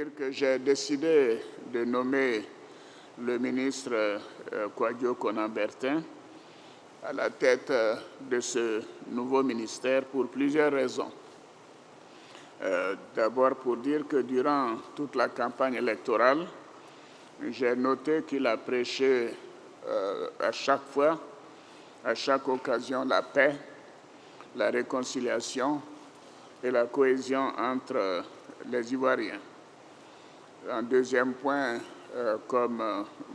dire que j'ai décidé de nommer le ministre Kouadio Konan-Bertin à la tête de ce nouveau ministère pour plusieurs raisons. D'abord pour dire que durant toute la campagne électorale, j'ai noté qu'il a prêché à chaque fois, à chaque occasion, la paix, la réconciliation et la cohésion entre les Ivoiriens. En deuxième point, comme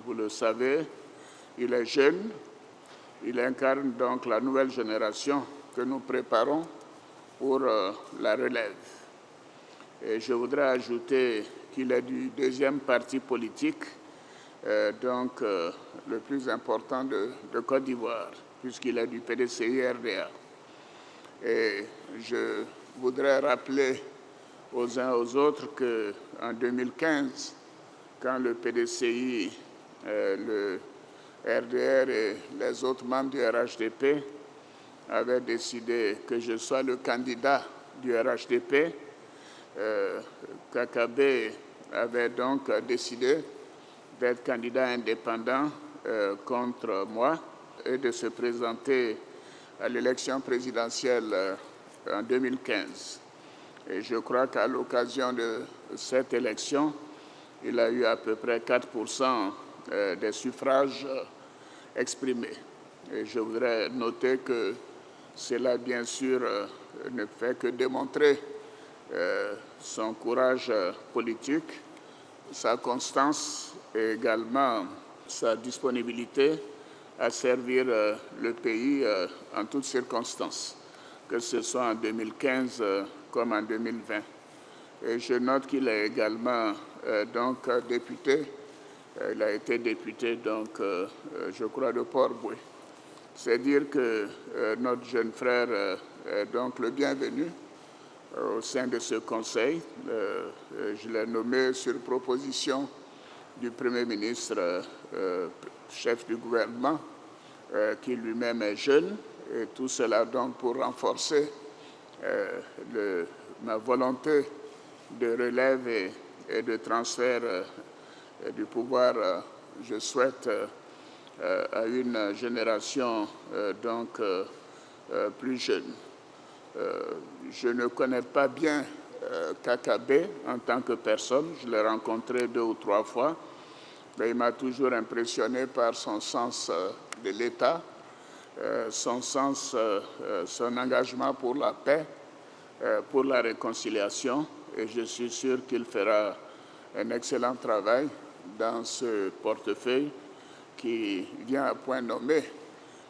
vous le savez, il est jeune, il incarne donc la nouvelle génération que nous préparons pour la relève. Et je voudrais ajouter qu'il est du deuxième parti politique, le plus important de Côte d'Ivoire, puisqu'il est du PDCI-RDA. Et je voudrais rappeler aux uns aux autres qu'en 2015, quand le PDCI, le RDR et les autres membres du RHDP avaient décidé que je sois le candidat du RHDP, Kakabe avait donc décidé d'être candidat indépendant contre moi et de se présenter à l'élection présidentielle en 2015. Et je crois qu'à l'occasion de cette élection, il a eu à peu près 4% des suffrages exprimés. Et je voudrais noter que cela, bien sûr, ne fait que démontrer son courage politique, sa constance et également sa disponibilité à servir le pays en toutes circonstances, que ce soit en 2015 comme en 2020. Et je note qu'il est également député. Il a été député, je crois, de Port-Bouët. C'est dire que notre jeune frère est donc le bienvenu au sein de ce conseil. Je l'ai nommé sur proposition du Premier ministre, chef du gouvernement, qui lui-même est jeune, et tout cela donc pour renforcer ma volonté de relève et de transfert du pouvoir, je souhaite, à une génération plus jeune. Je ne connais pas bien Kakabe en tant que personne. Je l'ai rencontré 2 ou 3 fois, mais il m'a toujours impressionné par son sens de l'État, son engagement pour la paix, pour la réconciliation, et je suis sûr qu'il fera un excellent travail dans ce portefeuille qui vient à point nommé.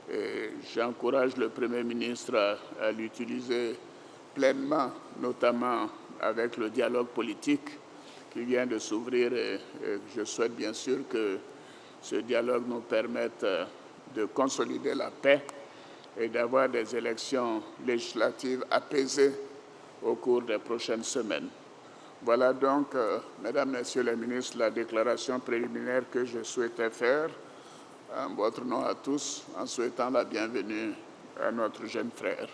Et j'encourage le Premier ministre à l'utiliser pleinement, notamment avec le dialogue politique qui vient de s'ouvrir. Et je souhaite bien sûr que ce dialogue nous permette de consolider la paix et d'avoir des élections législatives apaisées au cours des prochaines semaines. Voilà donc, Mesdames, Messieurs les ministres, la déclaration préliminaire que je souhaitais faire en votre nom à tous, en souhaitant la bienvenue à notre jeune frère.